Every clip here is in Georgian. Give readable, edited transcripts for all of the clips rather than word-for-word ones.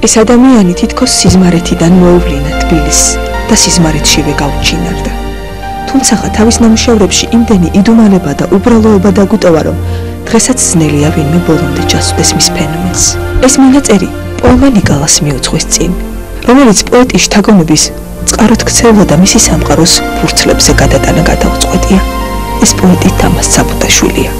ეს ადამიანი თითქოს სიზმარეთიდან მოუვლინა თბილისს და სიზმარეთშივე გაუჩინარდა. თუმცა თავის ნამუშევრებში იმდენი იდუმალება და უბრალოება დაგუტოვა, რომ დღესაც ძნელია ვინმე ბოლომდე ჩასვდეს მის ფენომენს. ეს მინაწერი პოემა ნიკალას მიუძღვის წინ, რომელიც პოეტის შთაგონების წყაროდ ქცევა და მისი სამყაროს ფურცლებზე გადატანა გადაუწყვეტია. ეს პოეტი თამაზ ცაბუტაშვილია.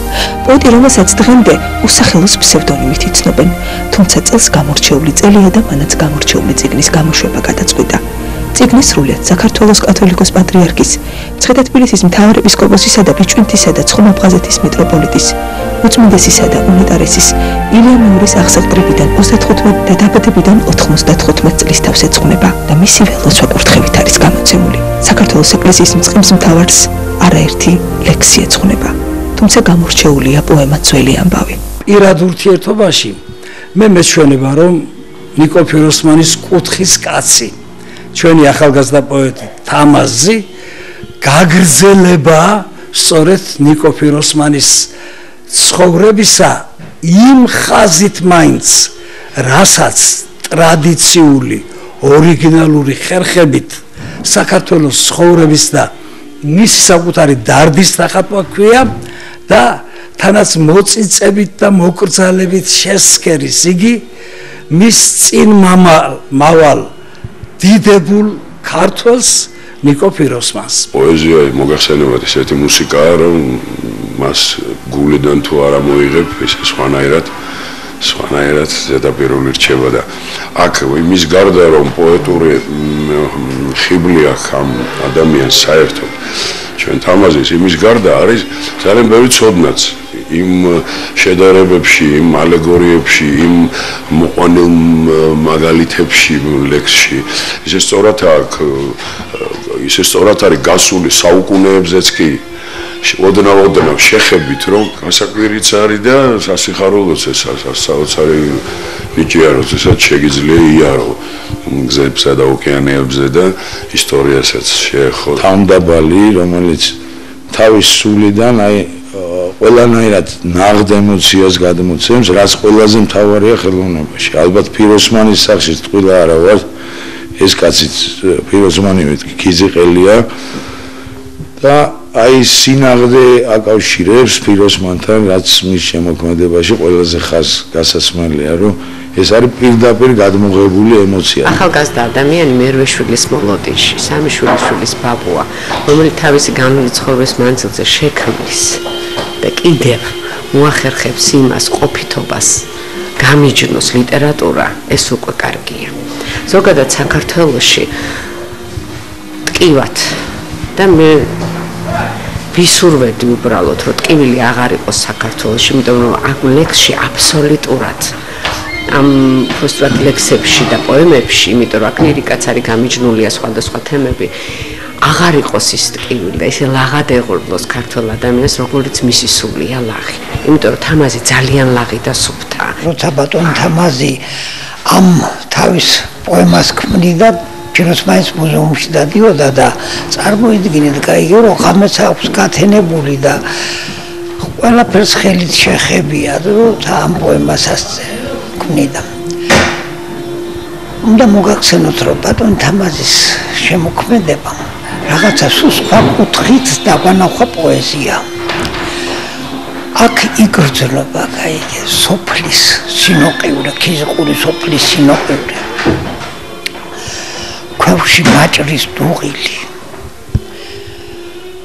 პოეტი, რომელსაც დღემდე უსახელოს ფსევდონიმით იცნობენ, თუმცა წელს გამორჩეული წელია და მანაც გამორჩეული წიგნის გამოშვება გადაწყვიტა. წიგნის სრულიად საქართველოს კათოლიკოს პატრიარქის, მცხეთა-თბილისის მთავარ ეპისკოპოსისა და ბიჭვინთისა და ცხუმა-ბღაზეთის მიტროპოლიტის, უწმინდესისა და უნეტარესის ილია მეორის აღსაყდრებიდან 35 და დაბადებიდან 95 წლის თავს ეძღვნება და მისივე ლოცვა-კურთხევით არის გამოცემული. საქართველოს ეკლესიის მწყემს მთავარს არაერთი ლექსი ეძღვნება, თუმცა გამორჩეულია პოემა ძველი ამბავი. პირად ურთიერთობაში მე მეჩვენება, რომ ნიკო ფიროსმანის კუთხის კაცი, ჩვენი ახალგაზრდა პოეტი თამაზი გაგრძელება სწორედ ნიკო ფიროსმანის ცხოვრებისა იმ ხაზით მაინც, რასაც ტრადიციული, ორიგინალური ხერხებით საქართველოს ცხოვრების და მისი საკუთარი დარდის ნახატვა ქვია და თანაც მოწიწებით და მოკრძალებით შესქერის იგი მის წინ მავალ დიდებულ ქართველს ნიკო ფიროსმანს. პოეზია მოგახსენებათ ესეთი მუსიკაა, რომ მას გულიდან თუ არა მოიღებ, ის სხვანაირად ზედაპირული რჩება და აქ იმის გარდა რომ პოეტური ხიბლი აქვს ამ ადამიანს საერთოდ ჩვენ თამაზის იმის გარდა არის ძალიან ბევრი ცოდნაც იმ შედარებებში, იმ ალეგორიებში, იმ მოყვანილ მაგალითებში, ლექსში. ისე სწორად არის გასული საუკუნეებზეც კი ოდნავ შეხებით, რომ გასაკვირიც არის და სასიხარულოც ეს საოცარი ნიჭია, როდესაც შეგიძლია იარო გზებსა და ოკეანეებზე და ისტორიასაც შეეხო. თავმდაბალი, რომელიც თავის სულიდან ყველანაირად ნაღდ ემოციას გადმოცემს, რაც ყველაზე მთავარია ხელოვნებაში. ალბათ ფიროსმანის სახში ტყუილა არა ვარ, ეს კაციც ფიროსმანივე ქიზიყელია და აი სინაღდე აკავშირებს ფიროსმანთან, რაც მის შემოქმედებაში ყველაზე გასასმელია, რომ ეს არის პირდაპირ გადმოღებული ემოცია. ახალგაზრდა ადამიანი მერვე შვილის მოლოდინში, სამი შვილის ბაბუა, რომელიც თავისი განვლილი ცხოვრების მანძილზე შექმნის და კიდევ მოახერხებს იმას, ყოფითობას, გამიჯნოს ლიტერატურა, ეს უკვე კარგია. ზოგადად საქართველოში ტკივათ და მე ვისურვებდი უბრალოდ, რომ ტკივილი აღარ იყოს საქართველოში, იმიტომ რომ აქ ლექსში აბსოლუტურად ამ უბრალოდ ლექსებში და პოემებში, იმიტომ რომ აქ ლირიკაც არის გამიჯნულია სხვადასხვა თემები, აღარ იყოს ის ტკივილი და ისე ლაღად ეღურბლოს ქართველ ადამიანს, როგორც მისი სულია ლაღი. იმიტომ რომ თამაზი ძალიან ლაღი და სუფთაა. როცა ბატონი თამაზი ამ თავის პოემას ქმნიდა, ფიროსმანის მუზეუმში დადიოდა და წარმოიდგინეთ, გაიგო, რომ ღამეც აქვს გათენებული და ყველაფერს ხელით შეხებია, როცა ამ პოემას ქმნიდა. უნდა მოგახსენოთ, რომ ბატონი თამაზის შემოქმედება რაღაცა სხვა კუთხით დაგვანახვა პოეზია. აქ იგრძნობა, გაიგე, სოფლის სინოყივრი, ქიზიყური სოფლის სინოყივრი. ქვევში მაჭრის დუღილი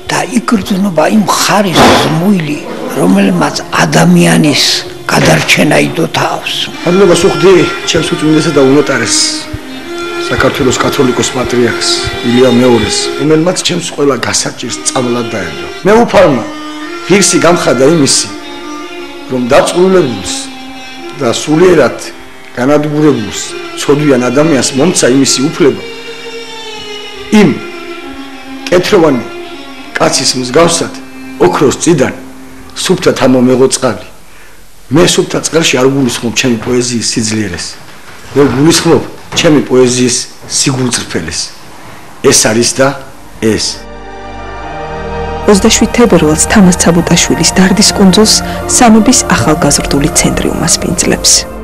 და იგრძნობა იმ ხარის ზმუილი, რომელმაც ადამიანის გადარჩენა იდო თავს. მადლობას უხდი ჩემს უწმინდესა და უნეტარეს საქართველოს კათოლიკოს პატრიარქს ილია მეორის, რომელმაც ჩემს ყველა გასაჭირს სწავლად დაერგა. მე უფალმა ღირსი გამხადა იმისი, რომ დაწვრილებულს და სულიერად განადგურებულს ცოდვიან ადამიანს მომცა იმისი უფლება იმ კეთროვანი კაცის მსგავსად ოქროს წიდან სუფთად ამომეღო წყალი. მე სუფთა წყალში არ გულისხმობ ჩემი პოეზიის სიძლიერეს, მე გულისხმობ ჩემი პოეზიის სიგულწრფელეს. ეს არის და ეს 27 თებერვალს თამაზ ცაბუტაშვილის დარდის კუნძულს სამების ახალგაზრდული ცენტრი უმასპინძლებს.